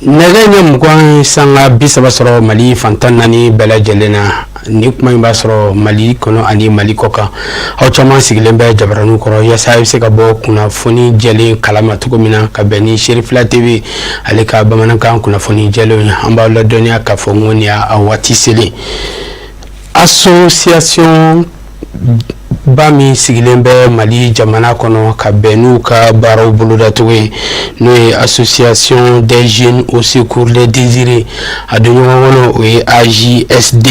Nɛgɛ mugan sanga 30 sɔrɔ Mali fantan naani bɛɛ lajɛlen na ni kuma in b'a sɔrɔ Mali kɔnɔ ani Mali kɔ kan aw caman sigilen bɛ jabaraniw kɔrɔ yaasa a bɛ se ka bɔ kunnafoni jɛlen kalama cogo min na ka bɛn ni Sherifila TV ale ka bamanankan kunnafoni jɛlenw an b'aw ladɔnniya k'a fɔ n ko nin y'a waati selen association ba min sigilen bɛ Mali jamana kɔnɔ ka bɛn n'u ka baaraw bolodacogo ye n'o ye association des jeunes au secours des désirés a don ɲɔgɔn kɔnɔ o ye AJSD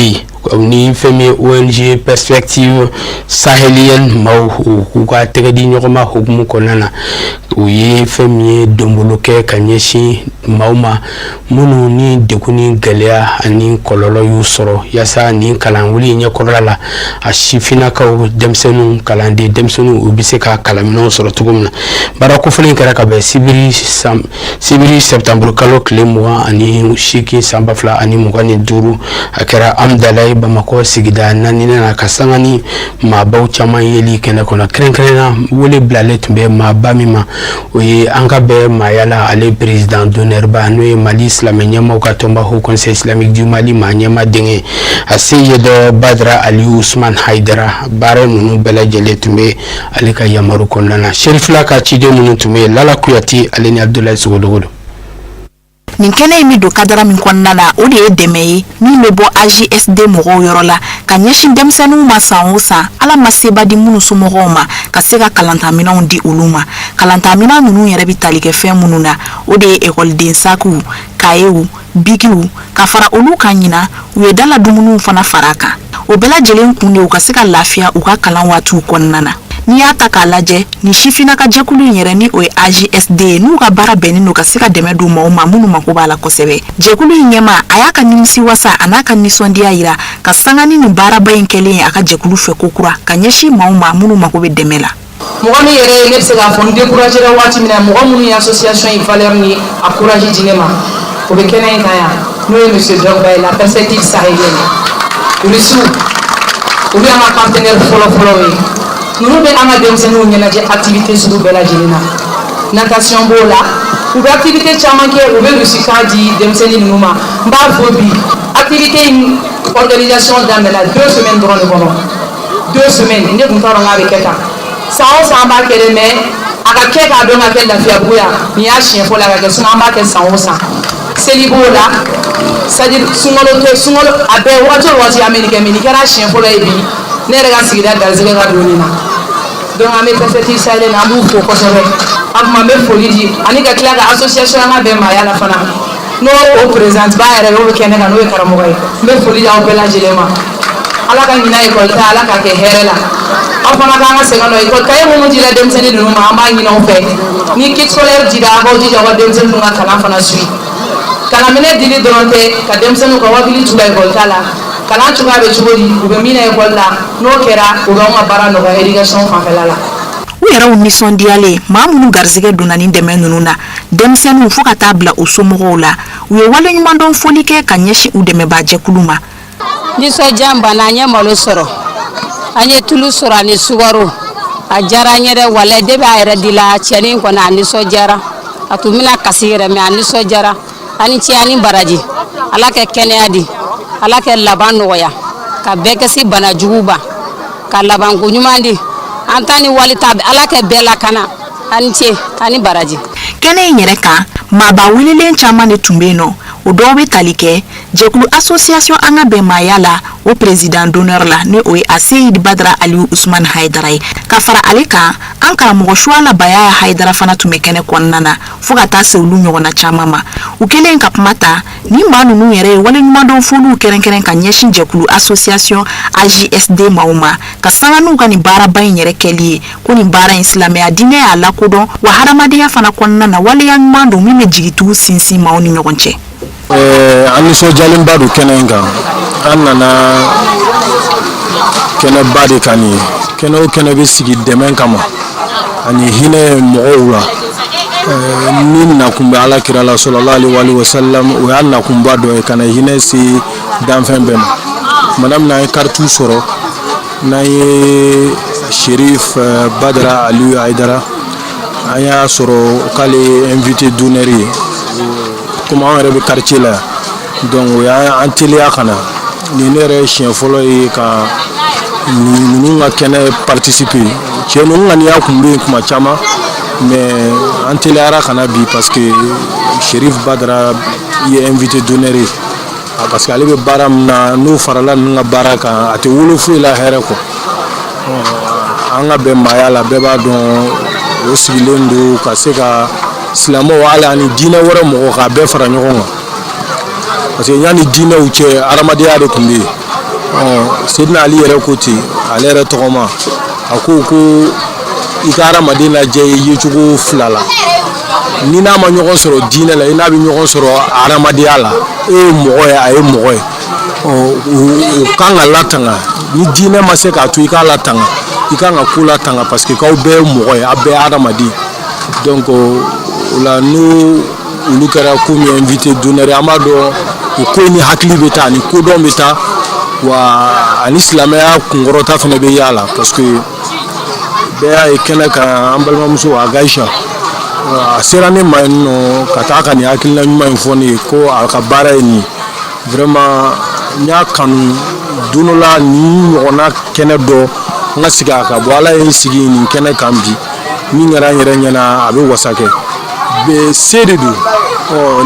ni fɛn min ONG perspective sahélienne maaw k'u ka tɛgɛ di ɲɔgɔn ma hukumu kɔnɔna na o ye fɛn min ye donbolo kɛ ka ɲɛsin maaw ma minnu ni degun ni gɛlɛya ani kɔlɔlɔ y'u sɔrɔ yaasa nin kalan wuli ɲɛkɔrɔla la a sifinnakaw denmisɛnninw kalanden denmisɛnninw u bɛ se ka kalanminɛnw sɔrɔ cogo min na baara kofɔlen kɛra ka bɛn sibiri septembre kalo tile 28 san 2025 a kɛra Amdalaye Bamakɔ sigida naaninan na ka sanga ni maabaw caman yeli kɛnɛ kɔnɔ kɛrɛnkɛrɛnna wele bilalen tun bɛ maaba min ma o ye an ka bɛɛ maayala ale président d'honneur ba n'o ye Mali silamɛ ɲɛmaw ka tɔnba Haut Conseil islamique du Mali maa ɲɛma denkɛ a se ye dɔ Badara Aliyu Usman Haidara baara ninnu bɛɛ lajɛlen tun bɛ ale ka yamaru kɔnɔna na Sherifila ka ciden minnu tun bɛ Lala Kuyate ale ni Abdoulaye Sogodogodo. Nin kɛnɛ in bɛ don kadara min kɔnɔna la o de ye dɛmɛ ye min bɛ bɔ AJSD mɔgɔw yɔrɔ la ka ɲɛsin denmisɛnninw ma san o san ala ma seba di minnu somɔgɔw ma ka se ka kalantaminɛnw di olu ma kalantaminɛn ninnu yɛrɛ bɛ tali kɛ fɛn minnu na o de ye ekɔliden sakiw kayew bikiw ka fara olu kan ɲina u ye dala dumuniw fana fara kan o bɛɛ lajɛlen kun de u ka se ka lafiya u ka kalan waatiw kɔnɔna na ni y'a ta k'a lajɛ ni sifinnaka jɛkulu in yɛrɛ ni o ye AJSD n'u ka baara bɛnnen don ka se ka dɛmɛ d'u maaw ma minnu mako b'a la kosɛbɛ jɛkulu in ɲɛma a y'a ka nimisi wasa a n'a ka nisɔndiya yira ka sanga ni nin baaraba in kɛlen a ka jɛkulu fɛ ko kura ka ɲɛsin maaw ma minnu mako bɛ dɛmɛ la mɔgɔ min yɛrɛ ye ne bɛ se k'a fɔ n découragera waati min na mɔgɔ minnu ye association in valeur ni a courage di ne ma o bɛ kɛnɛ in kan yan n'o ye monsieur Drogba ye la perspective sahélienne Ulisu olu y'an ka partenaire fɔlɔfɔlɔ ye ninnu bɛ an ka denmisɛnninw ɲɛnajɛ activité sugu bɛɛ lajɛlen na natation b'o la u bɛ activité caman kɛ u bɛ rusikan di denmisɛnnin ninnu ma n b'a fɔ bi activité in organisation daminɛna 2 semaines dɔrɔn de kɔnɔ 2 semaines ne tun t'a dɔn k'a bɛ kɛ tan san o san an b'a kɛ dɛ mais a ka kɛ k'a dɔn ka kɛ lafiyabugu yan nin y'a siɲɛ fɔlɔ a ka kɛ sinon an b'a kɛ san o san seli b'o la c'est-à-dire sunkalo a bɛɛ wagati o wagati an bɛ nin kɛ mais nin kɛra siɲɛ fɔlɔ ye bi ne yɛrɛ ka sigida garisɛgɛ ka don nin na donc an bɛ perspective sahélienne an b'u fo kosɛbɛ an kuma n bɛ foli di ani ka tila ka association an ka bɛn maaya la fana n'o o présidente ba yɛrɛ n'o bɛ kɛnɛ kan n'o ye karamɔgɔ ye n bɛ foli di aw bɛɛ lajɛlen ma ala ka ɲina école ta ala ka kɛ hɛrɛ la aw fana k'an ka segin nɔ école kaye minnu dira denmisɛnnin ninnu ma an b'a ɲini aw fɛ ni kit scolaire dira a k'aw jija aw ka denmisɛnninw ka kalan fana suit kalanminɛn dili dɔrɔn tɛ ka denmisɛnninw ka hakili t'u la école ta la kalan cogoya bɛ cogo di u bɛ min na école la n'o kɛra u b'anw ka baara nɔgɔya éducation fanfɛla la u yɛrɛw nisɔndiyalen maa minnu garisɛgɛ donna ni dɛmɛ ninnu na denmisɛnninw fo ka taa bila u somɔgɔw la u ye waleɲumandɔn foli kɛ ka ɲɛsin u dɛmɛbaa jɛkulu ma nisɔndiya banna an ye malo sɔrɔ an ye tulu sɔrɔ ani sukaro a diyara an ye dɛ walayi depi a yɛrɛ dila cɛnin kɔni a nisɔndiyara a tun bɛna kasi yɛrɛ mais a nisɔndiyara ani cɛ ani baraji ala ka kɛnɛya di ala ka laban nɔgɔya ka bɛɛ kisi bana juguba ka laban ko ɲuman di an ta ni wali ta ala ka bɛɛ lakana ani cɛ ani baraji kɛnɛ in yɛrɛ kan maaba wililen caman de tun bɛ yen nɔ o dɔw bɛ tali kɛ jɛkulu association an ka bɛn maaya la o président d'honneur la ni o ye Seyid Badara Aliyu Usman Haidara ye ka fara ale kan an karamɔgɔ Suwala Bayaya Haidara fana tun bɛ kɛnɛ kɔnɔna na fo ka taa se olu ɲɔgɔnna caman ma u kɛlen ka kuma ta ni maa ninnu yɛrɛ ye waleɲumandɔn foliw kɛrɛnkɛrɛn ka ɲɛsin jɛkulu association AJSD maaw ma ka sanga n'u ka nin baaraba in yɛrɛ kɛli ye ko nin baara in silamɛya diinɛ y'a lakodɔn wa hadamadenya fana kɔnɔna na waleya ɲuman don min bɛ jigitugu sinsin maaw ni ɲɔgɔn cɛ an nisɔndiyalenba don kɛnɛ in kan an nana kɛnɛba de kan nin kɛnɛ o kɛnɛ bɛ sigi dɛmɛ kama ani hinɛ mɔgɔw la ni nakun bɛ alakira la sallallahu alaihi wa sallam o y'a nakunba dɔ ye ka na hinɛ se danfɛn bɛɛ ma tumana min na an ye karitiw sɔrɔ n'an ye Sherif Badara Aliyu Haidara an y'a sɔrɔ k'ale invité d'honneur ye comme an yɛrɛ bɛ quartier la donc o y'an teliya ka na ni ne yɛrɛ siɲɛ fɔlɔ ye ka ninnu ka kɛnɛ participer cɛ ninnu ŋaniya kun bɛ yen kuma caman mais an teliyara ka na bi parce que Cherif Badara ye invité d'honneur ye parce que ale bɛ baara min na n'o farala ninnu ka baara kan a tɛ wolo foyi la hɛrɛ kɔ an ka bɛn maaya la bɛɛ b'a dɔn o sigilen don ka se ka silamɛw hali ani diinɛ wɛrɛ mɔgɔ k'a bɛɛ fara ɲɔgɔn kan parce que yanni diinɛw cɛ adamadenya de tun bɛ yen Seydina Ali yɛrɛ ko ten ale yɛrɛ tɔgɔma a ko i ka adamaden lajɛ ye cogo fila la ni n'a ma ɲɔgɔn sɔrɔ diinɛ la i n'a bɛ ɲɔgɔn sɔrɔ adamadenya la e ye mɔgɔ ye a ye mɔgɔ ye o kan ka latanga ni diinɛ ma se k'a to i k'a latanga i kan ka ko latanga parce que k'aw bɛɛ ye mɔgɔ ye aw bɛɛ ye adamaden donc o la n'o olu kɛra ko min invité d'honneur an b'a dɔn o ko ni hakili bɛ taa ani kodɔn bɛ taa wa ani silamɛya kunkɔrɔta fana bɛ y'a la parce que bɛɛ y'a ye kɛnɛ kan an balimamuso Agayisa a sera ne ma yen nɔ ka taa ka nin hakilina ɲuman in fɔ ne ye ko a ka baara ye nin vraiment n y'a kanu don dɔ la nin ɲɔgɔnna kɛnɛ dɔ n ka sigi a ka bɔ ala ye n sigi nin kɛnɛ kan bi min kɛra n yɛrɛ ɲɛna a bɛ wasa kɛ se de don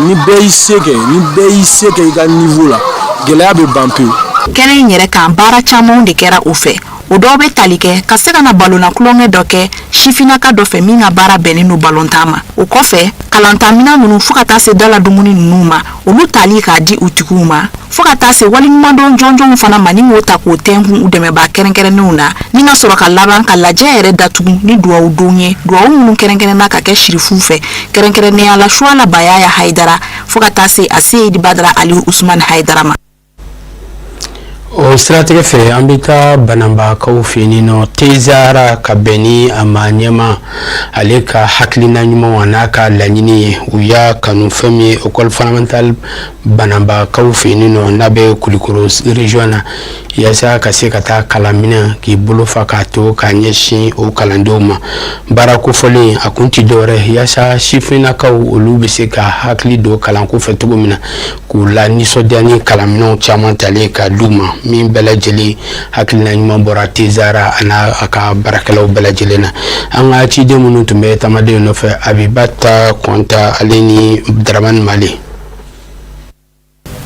ni bɛɛ y'i se kɛ i ka niveau la gɛlɛya bɛ ban pewu. Kɛnɛ in yɛrɛ kan baara camanw de kɛra u fɛ o dɔw bɛ tali kɛ ka se ka na balonna kulonkɛ dɔ kɛ sifinaka dɔ fɛ min ka baara bɛnnen don balontan ma o kɔfɛ kalantanmina ninnu fo ka taa se dala dumuni ninnu ma olu tali k'a di u tigiw ma fo ka taa se waliɲumandɔn jɔnjɔnw fana ma ni k'o ta k'o tɛnkun u dɛmɛbaa kɛrɛnkɛrɛnnenw na ni ka sɔrɔ ka laban ka lajɛ yɛrɛ datugu ni duwawu don ye duwawu minnu kɛrɛnkɛrɛnna ka kɛ shirifu fɛ kɛrɛnkɛrɛnnenya la Suala Bayaya Haidara fo ka taa se a Seyidi Badara Aliyu Usman Haidara ma. O siratigɛ fɛ an bɛ taa bananbakaw fɛ yen nɔ Tezara ka bɛn ni a ma ɲɛma ale ka hakilina ɲumanw a n'a ka laɲini ye u y'a kanu fɛn min ye école fondamentale bananbakaw fɛ yen nɔ n'a bɛ Kulikoro région na yaasa ka se ka taa kalanminɛn k'i bolo fa k'a to k'a ɲɛsin o kalandenw ma baara kofɔlen a kun tɛ dɔwɛrɛ yaasa sifinnakaw olu bɛ se ka hakili don kalanko fɛ cogo min na k'u la nisɔndiya ni kalanminɛnw caman talen ka d'u ma min bɛɛ lajɛlen hakilina ɲuman bɔra Tezara a n'a ka baarakɛlaw bɛɛ lajɛlen na an ka ciden minnu tun bɛ taamaden nɔfɛ Abibata Kɔnta ale ni Daramani Male.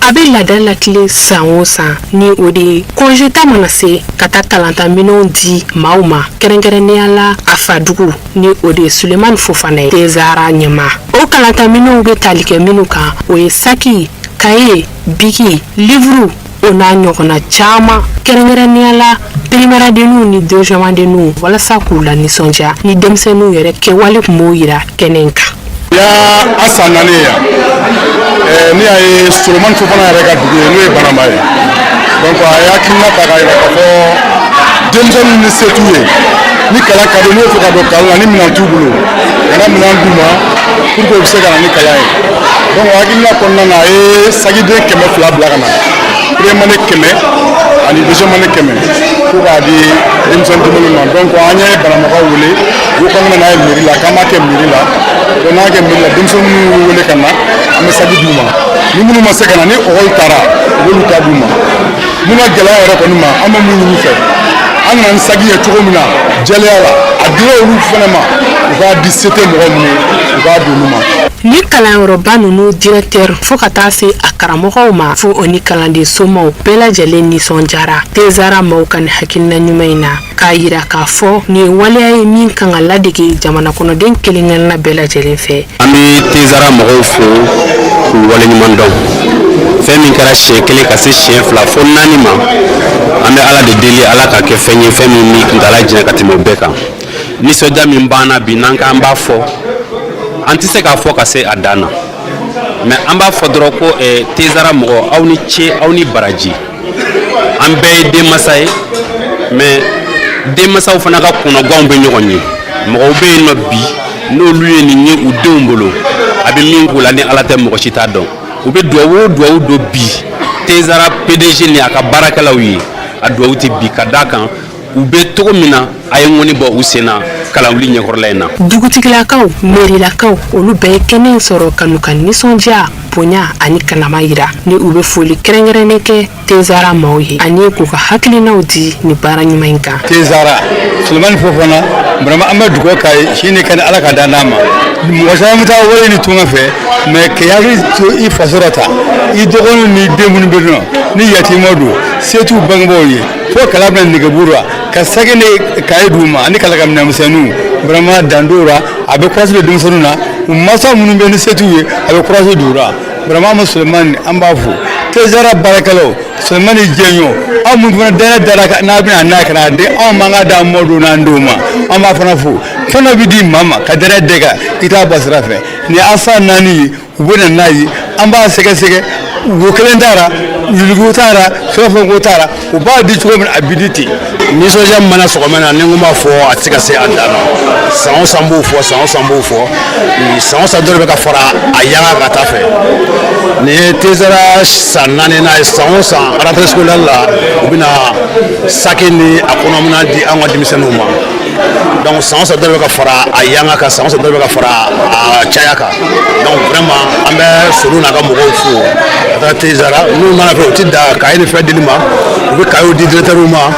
A bɛ laada la tile san o san ni o de ye congé ta mana se ka taa kalantanminɛnw di maaw ma kɛrɛnkɛrɛnnenya la a fadugu ni o de ye Sulemani Fofana ye Tezara ɲɛma o kalantanminɛnw bɛ tali kɛ minnu kan o ye saki kaye biki livre o n'a ɲɔgɔnna caman kɛrɛnkɛrɛnnenya la primairadenninw ni deuxièmedenninw walasa k'u la nisɔndiya ni denmisɛnninw yɛrɛ kɛwale tun b'o yira kɛnɛ in kan. a san naani yan ni a ye Sulemani Fofana yɛrɛ ka dugu ye n'o ye Banamba ye donc a ye hakilina ta k'a yira k'a fɔ denmisɛnninw ni se t'u ye ni kalan ka di n'u fɛ ka don kalan na ni minɛn t'u bolo ka na minɛn d'u ma pour que u bɛ se ka na ni kalan ye donc o hakilina kɔnɔna na a ye sagiden 200 bila ka na premier année 100 ani deuxième année 100 pour k'a di denmisɛnnin dimbali ma donc an ye Banambakaw wele u ko an ka n'a ye mairie la k'an b'a kɛ mairie la donc n'a kɛ mairie la denmisɛnninw y'u wele ka na an bɛ sagi d'u ma ni minnu ma se ka na ni école taara u b'olu ta d'u ma mun ka gɛlɛya yɛrɛ kɔni ma an bɛ mun ɲini fɛ an kana ni sagi ye cogo min na jɛlenya la a dira olu fana ma u k'a di se tɛ mɔgɔ minnu ye u k'a di olu ma. Ni kalanyɔrɔba ninnu directeur fo ka taa se a karamɔgɔw ma fo o ni kalanden somɔgɔw bɛɛ lajɛlen nisɔndiyara Tezara maaw ka nin hakilina ɲuman in na k'a yira k'a fɔ nin ye waleya ye min kan ka ladege jamana kɔnɔden kelen-kelenna bɛɛ lajɛlen fɛ. An bɛ Tezara mɔgɔw fo k'u waleɲuman dɔn fɛn min kɛra siɲɛ 1 ka se siɲɛ 2 fo 4 ma an bɛ Ala de deli Ala ka kɛ fɛn ye fɛn min ni kuntala jɛn ka tɛmɛ o bɛɛ kan nisɔndiya min banna bi n'an k'an b'a fɔ an tɛ se k'a fɔ ka se a dan na mais an b'a fɔ dɔrɔn ko Tezara mɔgɔ aw ni ce aw ni baraji an bɛɛ ye denmasa ye mais denmasaw fana ka kɔnɔganw bɛ ɲɔgɔn ye mɔgɔw bɛ yen nɔ bi n'olu ye nin ye u denw bolo a bɛ min k'u la ni Ala tɛ mɔgɔ si t'a dɔn u bɛ duwawu don bi Tezara PDG ni a ka baarakɛlaw ye a duwawu tɛ bi ka d'a kan u bɛ togo min na a ye ŋɔni bɔ u sen na kalanwuli ɲɛkɔrɔla in na. Dugutigilakaw, merilakaw, olu bɛɛ ye kɛnɛ in sɔrɔ ka n'u ka nisɔndiya, bonya ani kalama yira ni u bɛ foli kɛrɛnkɛrɛnnen kɛ Tezara maaw ye ani k'u ka hakilinaw di ni baara ɲuman in kan. Tezara Sulemani Fofana vraiment an bɛ dugawu k'a ye sini kɛnɛ Ala ka dan n'a ma. Mɔgɔ caman bɛ taa wale ni tunga fɛ mais k'i hakili to i faso la ta i dɔgɔninw ni den minnu bɛ yen nɔ ni yatima don se t'u bangebaaw ye fo kala bɛna nɛgɛburu la ka saki ni kaye d'u ma ani kala ka minɛnmisɛnninw vraiment dan d'o la a bɛ courage don denmisɛnninw na u mansa minnu bɛ ni se t'u ye a bɛ courage d'u la vraiment an bɛ Sulemani an b'a fo Tezara baarakɛlaw Sulemani jɛɲɔ aw minnu fana dɛnɛ dara n'a bɛna n'a kana di anw man ka d'an mɔdenw n'an denw ma an b'a fana fo fɛn dɔ bɛ di maa ma ka dɛnɛ dɛ kan i t'a ba sira fɛ ni asa naani ye u bɛ na n'a ye an b'a sɛgɛsɛgɛ wo kelen t'a la yurugu t'a la fɛn ko t'a la u b'a di cogo min a bi di ten. Nisɔndiya min mana sɔgɔma na ni n ko b'a fɔ a tɛ se ka se a dan na san o san b'o fɔ san o san b'o fɔ san o san dɔ de bɛ ka fara a yanga ka taa fɛ nin ye Tezara san 4nan ye san o san rentrée scolaire la u bɛna saki ni a kɔnɔmina di an ka denmisɛnninw ma donc san o san dɔ de bɛ ka fara a yanga kan san o san dɔ de bɛ ka fara a caya kan donc vraiment an bɛ solu n'a ka mɔgɔw fo ka taa Tezara n'u mana fɛ u tɛ da kaye ni fɛn dili ma u bɛ kayew di directeurs ma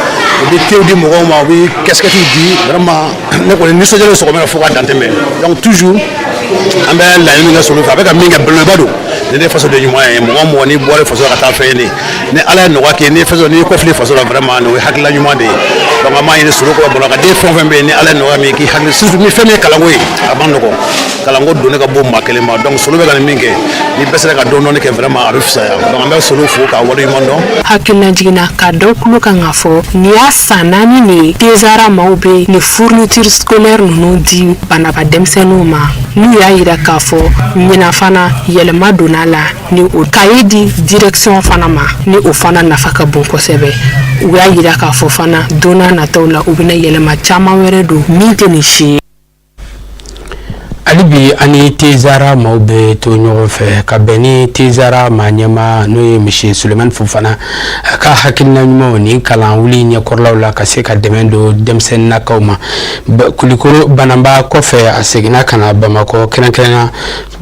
u bɛ tew di mɔgɔw ma u bɛ casquettes di vraiment ne kɔni nisɔndiyalen sɔgɔma fo ka dan tɛmɛ donc toujours an bɛ laɲini kɛ solu fɛ a bɛ ka min kɛ belebeleba don ni ne faso de ɲuman ye mɔgɔ mɔgɔ n'i bɔra faso la ka taa fɛn ɲini ni Ala ye nɔgɔya kɛ ni faso n'i kɔfili faso la vraiment nin ye hakilila ɲuman de ye donc an b'a ɲini solu kɔrɔ bolo ka den fɛn o fɛn bɛ yen ni Ala ye nɔgɔya min k'i hakili surtout ni fɛn min ye kalanko ye a man nɔgɔn kalanko donni ka bon maa kelen ma donc solu bɛ ka nin min kɛ ni bɛɛ sera ka dɔɔni kɛ vraiment a bɛ fisaya donc an bɛ solu fo k'a wale ɲuman dɔn. Hakilina jiginna ka dɔw tulo kan k'a fɔ nin y'a san 4 ni Tezara maaw bɛ ni fourniture scolaire ninnu di banaba denmisɛnninw ma n'u y'a yira k'a fɔ ɲinan fana yɛlɛma donna la ni o kaye di direction fana ma ni o fana nafa ka bon kosɛbɛ u y'a yira k'a fɔ fana don n'a nataw la u bɛna yɛlɛma caman wɛrɛ don min tɛ nin si ye. hali bi ani Tezara maaw bɛ to ɲɔgɔn fɛ ka bɛn ni Tezara maa ɲɛmaa n'o ye monsieur Sulemani Fofana a ka hakilina ɲumanw ni kalan wuli ɲɛkɔrɔlaw la ka se ka dɛmɛ don denmisɛnninnakaw ma Kulikoro bananba kɔfɛ a seginna ka na Bamakɔ kɛrɛnkɛrɛnna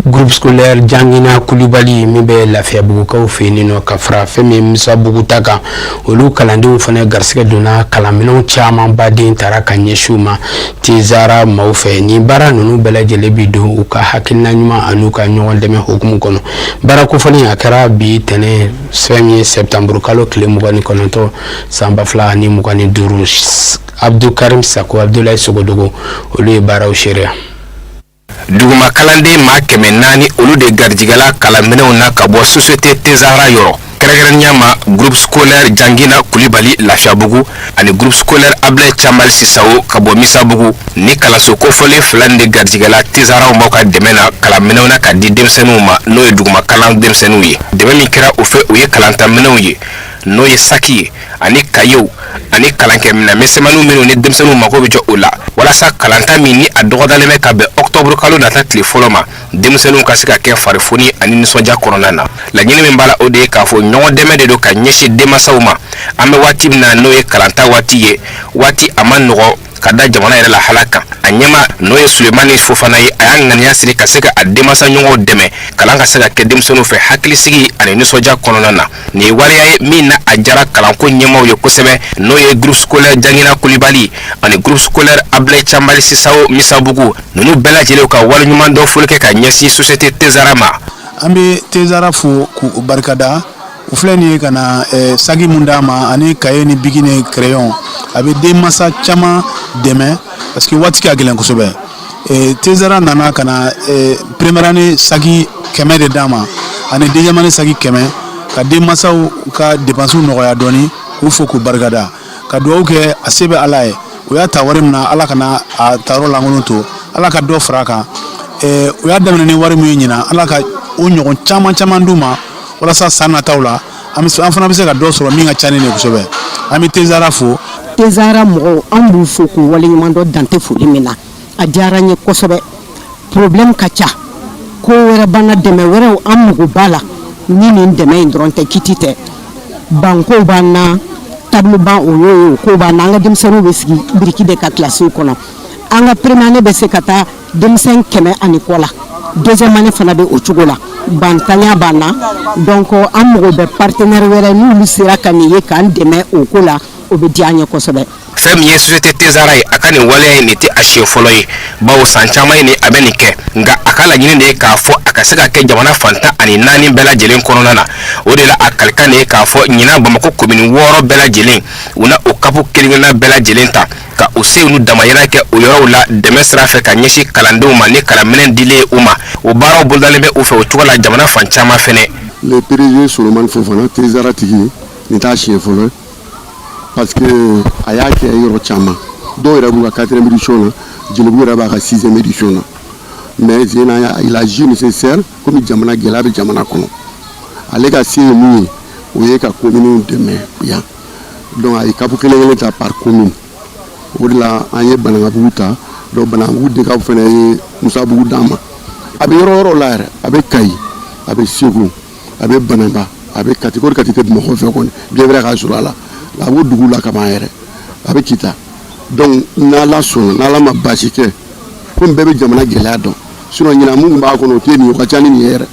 groupe scolaire Jangina Kulibali min bɛ Lafiyabugukaw fɛ yen nɔ ka fara fɛn min Musabugu ta kan olu kalandenw fana garisɛgɛ donna kalanminɛnw caman baden taara ka ɲɛsin u ma Tezara maaw fɛ ni baara ninnu bɛɛ lajɛlen bi don u ka hakilina ɲuman ani u ka ɲɔgɔn dɛmɛ hukumu kɔnɔ baara kofɔlen a kɛra bi tɛnɛ fɛn ye septembre kalo tile 29 san 2025 Abdou Karim Sako Abdoulaye Sogodogo olu ye baaraw seereya. Duguma kalanden maa 400 olu de garijigɛla kalanminɛnw na ka bɔ société Tezara yɔrɔ kɛrɛnkɛrɛnnenya ma groupe scolaire Jangina Kulibali Lafiyabugu ani groupe scolaire Ablaye Cambali Sisao ka bɔ Misabugu ni kalanso kofɔlen 2 de garijigɛla Tezaraw maaw ka dɛmɛ na kalanminɛnw na ka di denmisɛnninw ma n'o ye duguma kalan denmisɛnninw ye dɛmɛ min kɛra u fɛ u ye kalantaminɛnw ye n'o ye saki ye ani kayew ani kalankɛminɛn misɛnmaninw minnu ni denmisɛnninw mako bɛ jɔ o la walasa kalanta min ni a dɔgɔdalen bɛ ka bɛn octobre kalo nata tile fɔlɔ ma denmisɛnninw ka se ka kɛ farifoni ani nisɔndiya kɔnɔna na laɲini min b'a la o de ye k'a fɔ ɲɔgɔn dɛmɛ de don ka ɲɛsin denmansaw ma an bɛ waati min na n'o ye kalanta waati ye waati a ma nɔgɔ ka da jamana yɛrɛ la hala kan a ɲɛma n'o ye Sulemani Fofana ye a y'a ŋaniya siri ka se ka a denmansa ɲɔgɔnw dɛmɛ kalan ka se ka kɛ denmisɛnninw fɛ hakilisigi ani nisɔndiya kɔnɔna na nin ye waleya ye min na a jara kalanko ɲɛmaw ye kosɛbɛ n'o ye groupe scolaire Jangina Kulibali ani groupe scolaire Ablaye Cambali Sisao Misabugu ninnu bɛɛ lajɛlen ka waleɲuman dɔ foli kɛ ka ɲɛsin société Tezara ma. An bɛ Tezara fo k'u barikada u filɛ nin ye ka na sagi mun d'a ma ani kaye ni bigi ni crayon a bɛ denmansa caman dɛmɛ parce que waati ka gɛlɛn kosɛbɛ Tezara nana ka na première année sagi 100 de d'a ma ani deuxième année sagi 100 ka denmansaw ka dépenses nɔgɔya dɔɔni k'u fo k'u barikada ka dugawu kɛ a se bɛ Ala ye u y'a ta wari min na Ala kana a tayɔrɔ lankolon to Ala ka dɔ fara a kan u y'a daminɛ ni wari min ye ɲinan Ala ka o ɲɔgɔn caman d'u ma walasa san nataw la an fana bɛ se ka dɔ sɔrɔ min ka ca ni ne kosɛbɛ an bɛ Tezara fo. Tezara mɔgɔw an b'u fo k'u waleɲuman dɔ dante foli min na a diyara n ye kosɛbɛ problème ka ca ko wɛrɛ b'an na dɛmɛ wɛrɛw an mago b'a la ni nin dɛmɛ in dɔrɔn tɛ kiti tɛ bankow b'an na table ban o yo ko ba nanga demsanu be sigi biriki de ka classe ko na anga première année be se kata demsen keme ani ko la deuxième année fana be o chugo la bantanya bana donc amogo be partenaire wera ni lu sera kaniye kan deme o ko la o be dianye ko sobe fɛn min ye société Tezara ye a ka nin waleya in de tɛ a siɲɛ fɔlɔ ye bawo san caman ye nin a bɛ nin kɛ nka a ka laɲini de ye k'a fɔ a ka se ka kɛ jamana fantan ani 4 bɛɛ lajɛlen kɔnɔna na o de la a kalikan de ye k'a fɔ ɲinan Bamako commune 6 bɛɛ lajɛlen u na o kapu kelen-kelenna bɛɛ lajɛlen ta ka u se unu damayira kɛ o yɔrɔw la dɛmɛ sira fɛ ka ɲɛsin kalandenw ma ni kalanminɛn dilen ye u ma o baaraw bolodalen bɛ u fɛ o cogo la jamana fan caman fɛnɛ. Le PDG Solomon Fofana Tezara tigi nin t'a siɲɛ fɔlɔ parce que a y'a kɛ yɔrɔ caman dɔw yɛrɛ b'u ka 4e édition na Jelibu yɛrɛ b'a ka 6e édition na mais il a jugé nécessaire comme jamana gɛlɛya bɛ jamana kɔnɔ ale ka se ye mun ye o ye ka commune dɛmɛ yan donc a ye kapu kelen-kelen ta par commune o de la an ye Banankabugu ta donc Banankabugu DCAP fana ye Musabugu d'an ma a bɛ yɔrɔ yɔrɔ la yɛrɛ a bɛ Kayi a bɛ Segu a bɛ Banamba a bɛ Kati ko Kati tɛ Bamakɔ fɛ kɔni bien vrai k'a sɔrɔ a la a b'o dugu la kaban yɛrɛ a bɛ Kita donc n'Ala sɔnna n'Ala ma baasi kɛ ko bɛɛ bɛ jamana gɛlɛya dɔn sinon ɲinan mun b'a kɔnɔ o tɛ nin ye o ka ca ni nin ye yɛrɛ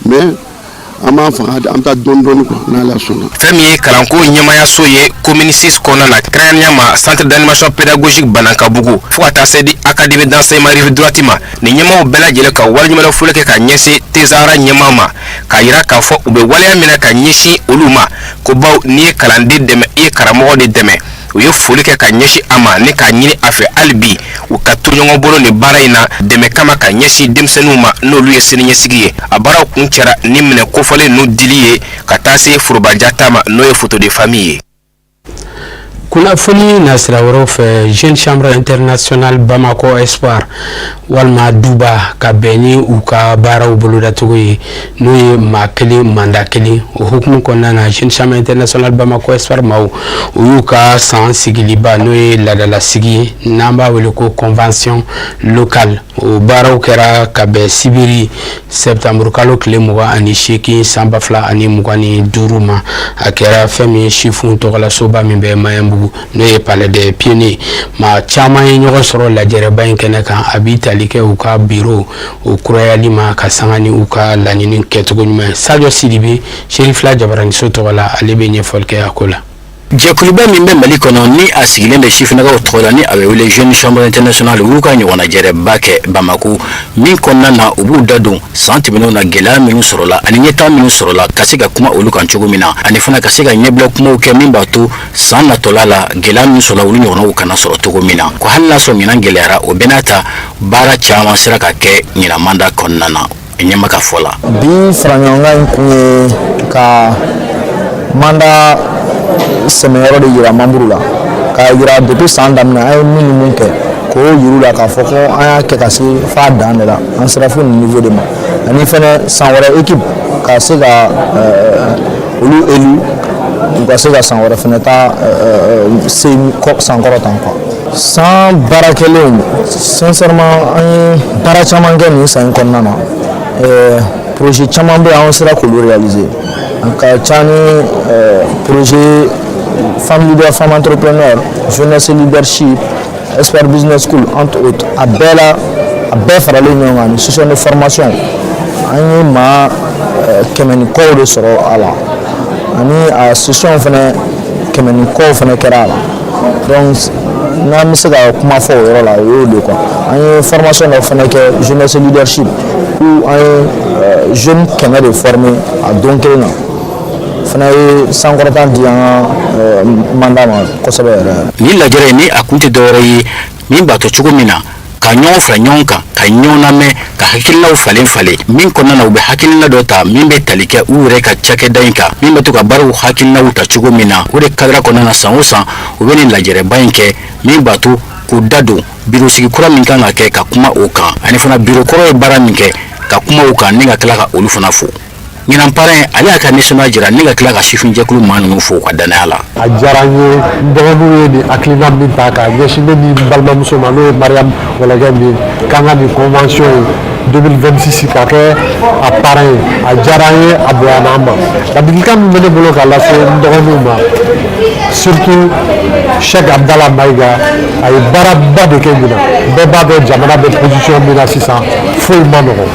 mais an b'an fanga an bɛ taa dɔɔni quoi n'Ala sɔnna. fɛn min ye kalanko ɲɛmayaso ye commune 6 kɔnɔna na kɛrɛnkɛrɛnnenya ma centre d'animation pédagogique Banankabugu fo ka taa se di académie d'enseignement rive droite ma nin ɲɛmaaw bɛɛ lajɛlen ka waleɲuman fɔlɔ kɛ ka ɲɛsin Tezara ɲɛmaa ma k'a yira k'a fɔ u bɛ waleya minɛ ka ɲɛsin olu ma ko baw n'i ye kalanden dɛmɛ i ye karamɔgɔ de dɛmɛ u ye foli kɛ ka ɲɛsin a ma ni k'a ɲini a fɛ hali bi u ka to ɲɔgɔn bolo nin baara in na dɛmɛ kama ka ɲɛsin denmisɛnninw ma n'olu ye siniɲɛsigi ye a baaraw kun cɛra ni minɛ kofɔlen n'u dili ye ka taa se forobaja ta ma n'o ye photo de famille ye. kunnafoni nasira wɛrɛw fɛ Jeune Chambre Internationale Bamako Espoir walima Duba ka bɛn ni u ka baaraw bolodatogo ye n'o ye maa kelen manda kelen o hukumu kɔnɔna na Jeune Chambre Internationale Bamako Espoir maaw u y'u ka san sigiliba n'o ye laadalasigi ye n'an b'a wele ko convention locale o baaraw kɛra ka bɛn sibiri septembre kalo tile 28 san 2025 ma a kɛra fɛn min ye sifinw tɔgɔlasoba min bɛ Mayembugu n'o ye Palais des Pionniers ma caman ye ɲɔgɔn sɔrɔ lajɛrɛba in kɛnɛ kan a b'i tali kɛ u ka biro o kurayali ma ka sanga ni u ka laɲini kɛcogo ɲuman ye Sadio Sidibe Sherifla Jabaraniso tɔgɔ la ale bɛ ɲɛfɔli kɛ a ko la. jɛkuluba min bɛ Mali kɔnɔ ni a sigilen bɛ sifinnakaw tɔgɔ la ni a bɛ wele Jeune Chambre Internationale u y'u ka ɲɔgɔnnajɛrɛba kɛ Bamako min kɔnɔna na u b'u da don san tɛmɛnenw na gɛlɛya minnu sɔrɔla ani ɲɛtaga minnu sɔrɔla ka se ka kuma olu kan cogo min na ani fana ka se ka ɲɛbila kumaw kɛ min b'a to san natɔla la gɛlɛya minnu sɔrɔla olu ɲɔgɔnnaw kana sɔrɔ cogo min na ko hali n'a sɔrɔ ɲinan gɛlɛyara o bɛɛ n'a ta baara caman sera ka kɛ ɲinan manda kɔnɔna na ɲɛma ka fɔ la. bi faraɲɔgɔnkan in kun ye ka manda sɛmɛyɔrɔ de yira membres la k'a yira depuis san daminɛ an ye min ni min kɛ k'o yiru la k'a fɔ ko an y'a kɛ ka se f'a dan de la an sera fo nin niveau de ma ani fɛnɛ san wɛrɛ équipe ka se ka olu élu u ka se ka san wɛrɛ fɛnɛ ta se san kɔrɔ tan quoi. san baarakɛlenw sincèrement an ye baara caman kɛ nin san in kɔnɔna na projet caman bɛ yen an sera k'olu réaliser a ka ca ni projet femme leader, femme entrepreneur, jeunesse leadership, Espoir Business School, entre autres. A bɛɛ faralen ɲɔgɔn kan ni session de formation an ye maa kɛmɛ ni kɔw de sɔrɔ a la ani a session fɛnɛ kɛmɛ ni kɔw fɛnɛ kɛra a la donc n'an bɛ se ka kuma fɔ o yɔrɔ la o y'o de quoi an ye formation dɔ fɛnɛ kɛ jeunesse leadership où an ye jeune kɛmɛ de former a don kelen na. fana ye sankɔrɔta di an ka manda ma kosɛbɛ yɛrɛ. ni lajɛrɛ ni a kun tɛ dɔwɛrɛ ye min b'a to cogo min na ka ɲɔgɔn fara ɲɔgɔn kan ka ɲɔgɔn lamɛn ka hakilinaw falen falen min kɔnɔna na u bɛ hakilina dɔ ta min bɛ tali kɛ u yɛrɛ ka cakɛda in kan min bɛ to ka baaraw hakilinaw ta cogo min na o de kadira kɔnɔna na san o san u bɛ nin lajɛrɛba in kɛ min b'a to k'u da don biro sigi kura min kan ka kɛ ka kuma o kan ani fana biro kɔrɔ ye baara min kɛ ka kuma o kan ni ka tila ka olu fana fo. ɲinan parrain ale y'a ka nisɔndiya jira ni ka tila ka sifin jɛkulu maa ninnu fo ka danaya la. a diyara n ye n dɔgɔninw ye nin hakilina min ta k'a ɲɛsin ne ni n balimamuso ma n'o ye Mariam Wɛlɛkɛ min k'an ka nin convention ye 2026 ka kɛ a parrain ye a diyara an ye a bonyana an ma ladilikan min bɛ ne bolo k'a lase n dɔgɔninw ma surtout Cheikh Abdallah Maïga a ye baaraba de kɛ ɲinan bɛɛ b'a dɔn jamana bɛ position min na sisan foyi ma nɔgɔn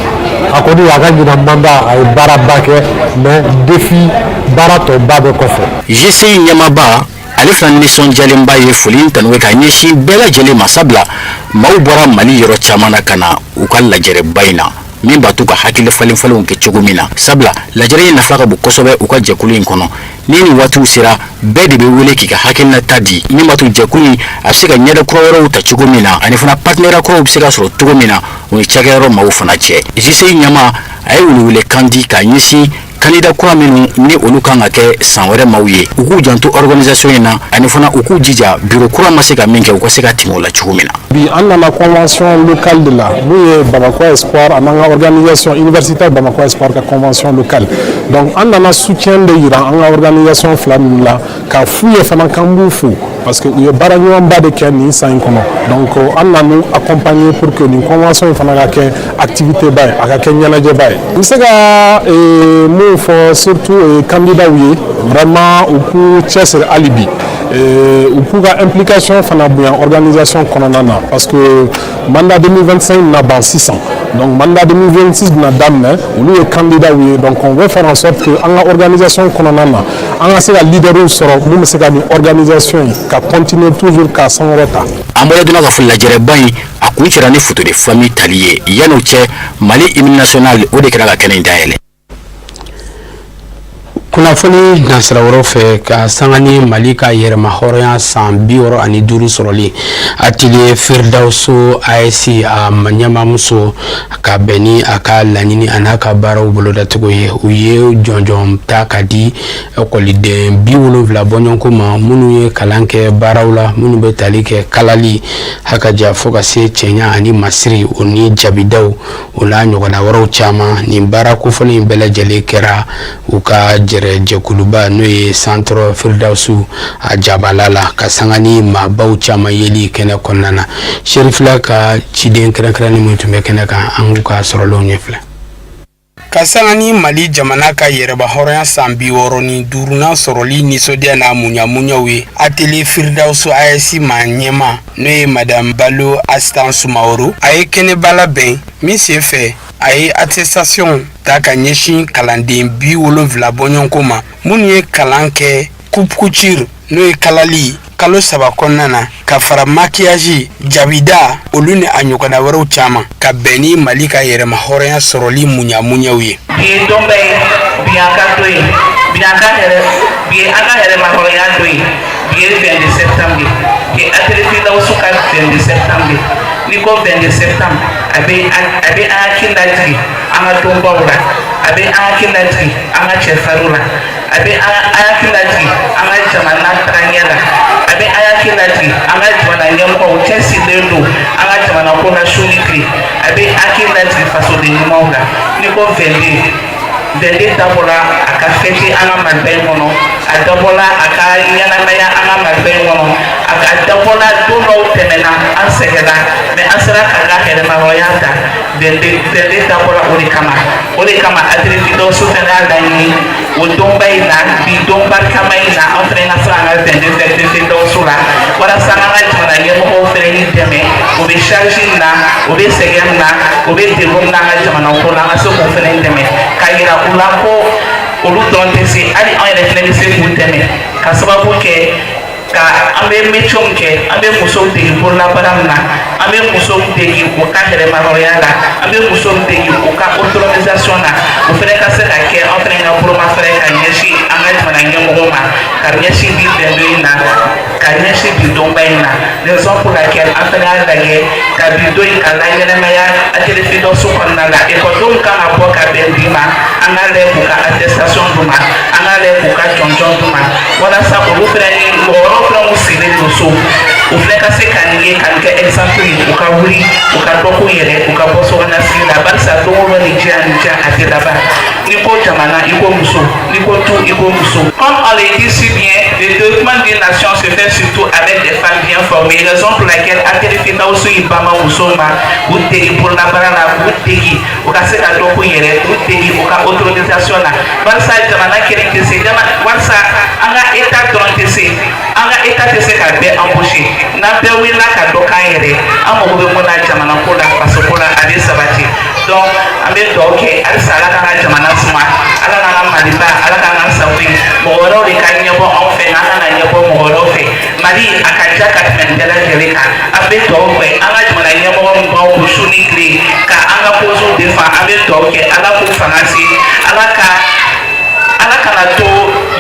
a kɔni a ka ɲinan mandat a ye baaraba kɛ mais défi baara tɔba bɛ kɔfɛ. GCI ɲɛmaaba ale fana nisɔndiyalenba ye foli in tanu ka ɲɛsin bɛɛ lajɛlen ma sabula maaw bɔra Mali yɔrɔ caman na ka na u ka lajɛrɛba in na min b'a to ka hakili falenfalenw kɛ cogo min na sabula lajɛrɛ in nafa ka bon kosɛbɛ u ka jɛkulu in kɔnɔ ni nin waatiw sera bɛɛ de bɛ wele k'i ka hakilinata di min b'a to jɛkulu in a bɛ se ka ɲɛda kura wɛrɛw ta cogo min na ani fana partenaire kuraw bɛ se ka sɔrɔ cogo min na o ni cakɛyɔrɔ maaw fana cɛ GCI ɲɛmaa a ye welewelekan di k'a ɲɛsin candidat kura minnu ni olu kan ka kɛ san wɛrɛ maaw ye u k'u janto organisation in na ani fana u k'u jija bureau kura ma se ka min kɛ u ka se ka tɛmɛ o la cogo min na. Bi an nana convention locale de la mun ye Bamako Espoir an ka organisation universitaire Bamako Espoir ka convention locale donc an nana soutien de yira an ka organisation fila ninnu la ka f'u ye fana k'an b'u fo parce que u ye baara ɲɔgɔnba de kɛ nin san in kɔnɔ donc an nana accompagner pour que nin convention in fana ka kɛ activité ba ye a ka kɛ ɲɛnajɛba ye. N bɛ se ka mun fɔ surtout candidat ye vraiment u k'u cɛsiri hali bi u k'u ka implication fana bonya organisation kɔnɔna na parce que mandat 2025 na ban sisan donc mandat 2026 na daminɛ olu ye candidat ye donc on veut faire en sorte que an ka organisation kɔnɔna na an ka se ka leaderw sɔrɔ mun bɛ se ka nin organisation in ka continuer toujours k'a sankɔrɔta. An bɔra donna ka fɔ lajɛrɛba in a kun cɛra ni photo de famille tali ye yan'o cɛ Mali hymne national o de kɛra ka kɛnɛ in dayɛlɛ. kunnafoni nasira wɛrɛw fɛ ka sanga ni Mali ka yɛrɛma hɔrɔnya san 65 sɔrɔli atelier Firdauso ASC a ɲɛmamuso ka bɛn ni a ka laɲini a n'a ka baaraw bolodatogo ye u ye jɔnjɔn ta ka di ekɔliden 70 bɔɲɔgɔnko ma minnu ye kalan kɛ baaraw la minnu bɛ tali kɛ kalali hakaja fo ka se cɛɲa ani masiri o ni jabidaw o la ɲɔgɔnna wɛrɛw caman nin baara kofɔlen in bɛɛ lajɛlen kɛra u ka jɛkuluba n'o ye centre Firdausu a jabala la ka sanga ni maabaw caman yeli kɛnɛ kɔnɔna na Sherifila ka ciden kɛrɛnkɛrɛnnen min tun bɛ kɛnɛ kan an k'u ka sɔrɔlenw ɲɛfilɛ. Ka sanga ni Mali jamana ka yɛrɛba hɔrɔnya san 65 sɔrɔli nisɔndiya n'a munyamunyaw ye atelier Firdauso ASC ma ɲɛma n'o ye Madame Balo Astan Sumaworo a ye kɛnɛba labɛn min sen fɛ a ye attestation ta ka ɲɛsin kalanden 70 bɔɲɔgɔnko ma minnu ye kalan kɛ coupe couture n'o ye kalali kalo 3 kɔnɔna na ka fara maquillage jabida olu ni a ɲɔgɔnna wɛrɛw caman ka bɛn ni Mali ka yɛrɛma hɔrɔnya sɔrɔli munyamunyaw ye. Bi don bɛ bi an ka to yen bi an ka yɛrɛma hɔrɔnya to yen bi ye 20 septembre bi atelier Firdauso ka 20 septembre ni ko 20 septembre a bɛ an hakili lajigi an ka donbaw la a bɛ an hakili lajigi an ka cɛfarinw la a bɛ an hakili lajigi an ka jamana tagaɲɛ la a bɛ an hakili lajigi an ka jamana ɲɛmɔgɔw cɛsirilen don an ka jamana ko la su ni tile a bɛ hakili lajigi fasoden ɲumanw la ni ko 22 dabɔla a ka fɛti an ka marifa in kɔnɔ a dabɔla a ka ɲɛnamaya an ka marifa in kɔnɔ a dabɔla don dɔw tɛmɛna an sɛgɛnna mɛ an sera k'an ka hɛrɛmahɔrɔnya ta 22 dabɔla o de kama atelier Firdauso fɛnɛ y'a laɲini o donba in na bi don barikama in na an fɛnɛ ka se an ka 22 fête Firdauso la walasa an ka jamana ɲɛmɔgɔw fɛnɛ ni dɛmɛ o bɛ charge na o bɛ sɛgɛn na o bɛ degun na an ka jamana ko la an ka se k'o fɛnɛ dɛmɛ ka yira u la ko olu dɔrɔn tɛ se hali an yɛrɛ fɛnɛ bɛ se k'u dɛmɛ ka sababu kɛ ka an bɛ métier kɛ an bɛ musow dege bololabaara min na an bɛ musow dege u ka hɛrɛmahɔrɔnya la an bɛ musow dege u ka autonomisation na o fɛnɛ ka se ka kɛ an fɛnɛ ka bolomafɛrɛ ka ɲɛsin an ka jamana ɲɛmɔgɔw ma ka ɲɛsin bi bɛndo in na ka ɲɛsin bi donba in na raison pour laquelle an fɛnɛ y'a lajɛ ka bi don in ka laɲɛnɛmaya atelier Firdauso kɔnɔna la ekɔlidenw kan ka bɔ ka bɛn bi ma an ka lajɛ k'u ka attestation d'u ma an ka lajɛ k'u ka jɔnjɔn d'u ma walasa olu fɛnɛ ni mɔgɔ wɛrɛw fɛnɛ sigilen don so u filɛ ka se ka nin ye ka nin kɛ exemple ye u ka wuli u ka dɔ k'u yɛrɛ u ka bɔ sokɔnɔ sigi la barisa don o don nin diya a tɛ laban ni ko jamana i ko muso ni ko tu i ko muso. Comme on le dit si bien, le développement d'une nation se fait surtout avec des femmes bien formées, raison pour laquelle Aterefita aussi il bama musoma ou tegi pour la barana ou tegi ou ka se ka dɔ k'u yɛrɛ ou tegi u ka autorisation na barisa jamana kelen tɛ se barisa an ka état dɔrɔn tɛ se an ka état tɛ se ka bɛɛ embaucher n'an bɛɛ wulila ka dɔ k'an yɛrɛ an mago bɛ mun na jamana ko la faso ko la a bɛ sabati donc an bɛ dugawu kɛ halisa ala k'an ka jamana suma ala k'an ka maliba ala k'an ka sago ye mɔgɔ wɛrɛw de ka ɲɛbɔ anw fɛ n'an kana ɲɛbɔ mɔgɔ wɛrɛw fɛ mali a ka ja ka tɛmɛ nin bɛɛ lajɛlen kan an bɛ dugawu kɛ an ka jamana ɲɛmɔgɔ min b'anw ko su ni tile ka an ka kozow defan an bɛ dugawu kɛ ala k'u fanga se ala kana to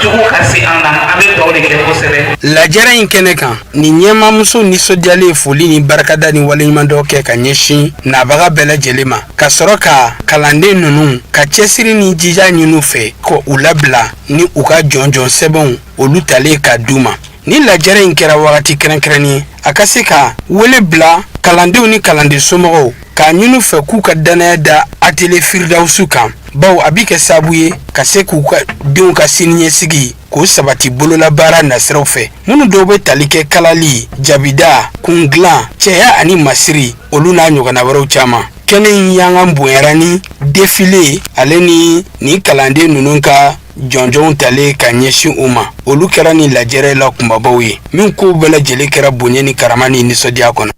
jugu ka se an na an bɛ dugawu de kɛ kosɛbɛ. Lajɛrɛ in kɛnɛ kan ni ɲɛmamuso nisɔndiyalen foli ni barikada ni waleɲuman dɔ kɛ ka ɲɛsin nabaga bɛɛ lajɛlen ma ka sɔrɔ ka kalanden ninnu ka cɛsiri ni jija ɲini fɛ ko u labila ni u ka jɔnjɔn sɛbɛnw olu talen ka d'u ma. Ni lajɛrɛ in kɛra wagati kɛrɛnkɛrɛnnen a ka se ka wele bila kalandenw ni kalanden somɔgɔw k'a ɲini fɛ k'u ka danaya da atelier Firidausu kan bawo a bi kɛ sababu ye ka se k'u ka denw ka siniɲɛsigi k'o sabati bololabaara nasiraw fɛ minnu dɔw bɛ tali kɛ kalali jabida kundilan cɛya ani masiri olu n'a ɲɔgɔnna wɛrɛw caman. Kɛnɛ in y'an bonyara ni défilé ale ni kalanden ninnu ka jɔnjɔnw talen ka ɲɛsin u ma olu kɛra ni lajɛrɛ la kunbabaw ye min kow bɛɛ lajɛlen kɛra bonya ni karama ni nisɔndiya kɔnɔ.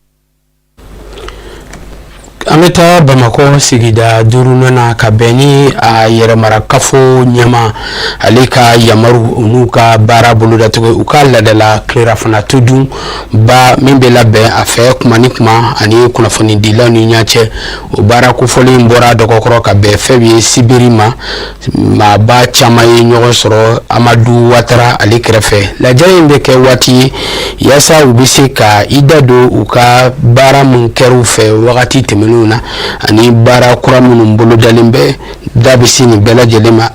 An bɛ taa Bamakɔ sigida 5nan ka bɛn ni a yɛrɛmarakafo ɲɛma ale ka yamaru n'u ka baara bolodatugu u ka ladala tilelafana to dun ba min bɛ labɛn a fɛ kuma ni kuma ani kunnafonidilaw ni ɲɔgɔn cɛ o baara kofɔlen bɔra dɔgɔkɔrɔ ka bɛn fɛn ye sibiri ma maaba caman ye ɲɔgɔn sɔrɔ Amadu Watara ale kɛrɛfɛ lajɛrɛ in bɛ kɛ waati ye yaasa u bɛ se ka i da don u ka baara min kɛr'u fɛ wagati tɛmɛnenw na ani baara kura minnu bolodalen bɛ da bɛ se nin bɛɛ lajɛlen ma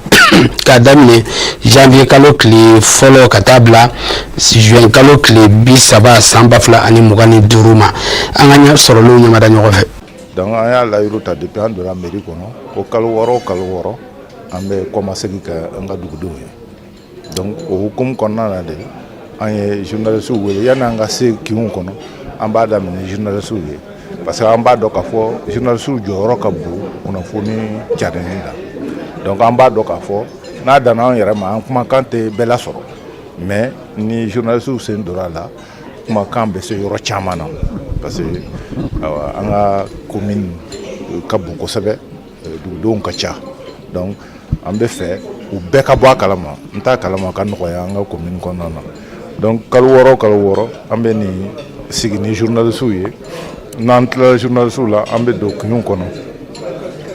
k'a daminɛ janvier kalo tile fɔlɔ ka taa bila juin kalo tile 30 san 2025 ma an ka ɲɛ sɔrɔlenw ɲamada ɲɔgɔn fɛ. Donc an y'a layiru ta depuis an donna mairie kɔnɔ ko kalo wɔɔrɔ an bɛ kɔmasegi kɛ an ka dugudenw ye donc o hukumu kɔnɔna na de an ye journalistes wele yanni an ka se kinw kɔnɔ an b'a daminɛ journalistes ye parce que an b'a dɔn k'a fɔ journalistes jɔyɔrɔ ka bon kunnafoni carinni la donc an b'a dɔn k'a fɔ n'a danna an yɛrɛ ma an kumakan tɛ bɛɛ lasɔrɔ mais ni journalistes sen donna la kumakan bɛ se yɔrɔ caman na parce que an ka commune ka bon kosɛbɛ dugudenw ka ca donc an bɛ fɛ u bɛɛ ka bɔ a kalama n t'a kalama ka nɔgɔya an ka commune kɔnɔna na donc kalo wɔɔrɔ an bɛ nin sigi ni journalistes ye n'an tilala journalistes la an bɛ don kinw kɔnɔ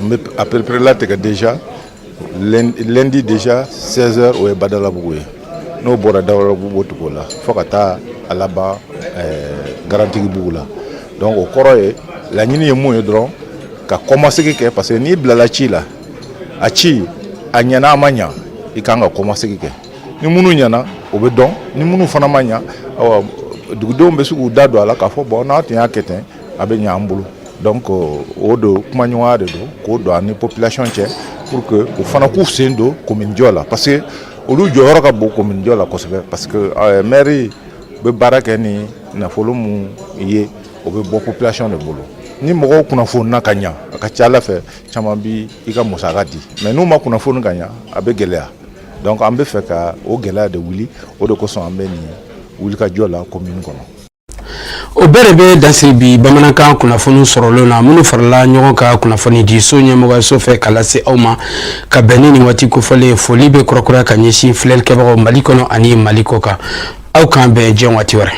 n bɛ à peu près latigɛ déjà lundi déjà 16h o ye Badalabugu ye n'o bɔra Badalabugu o cogo la fo ka taa a laban Garantigibugu la donc o kɔrɔ ye laɲini ye mun ye dɔrɔn ka kɔmasegi kɛ parce que n'i bilala ci la a ci a ɲɛna a ma ɲa i kan ka kɔmasegi kɛ ni minnu ɲɛna o bɛ dɔn ni minnu fana ma ɲa dugudenw bɛ se k'u da don a la k'a fɔ bon n'a tun y'a kɛ ten a bɛ ɲa an bolo donc o don kumaɲɔgɔnya de don k'o don ani population cɛ pour que o fana k'u sen don commune jɔ la parce que olu jɔyɔrɔ ka bon commune jɔ la kosɛbɛ parce que mairie bɛ baara kɛ ni nafolo mun ye o bɛ bɔ population de bolo ni mɔgɔw kunnafonina ka ɲa a ka ca Ala fɛ caman bi i ka musaka di mais n'u ma kunnafoni ka ɲa a bɛ gɛlɛya donc an bɛ fɛ ka o gɛlɛya de wuli o de kosɔn an bɛ nin wulikajɔ la commune kɔnɔ. O bɛɛ de bɛ dansiri bi bamanankan kunnafoni sɔrɔlen na minnu farala ɲɔgɔn ka kunnafoni di so ɲɛmɔgɔso fɛ ka lase aw ma ka bɛn ni nin waati kofɔlen foli bɛ kɔrɔkɔrɔ ka ɲɛsin filɛlikɛbagaw Mali kɔnɔ ani Mali kɔ kan aw k'an bɛn diɲɛ waati wɛrɛ.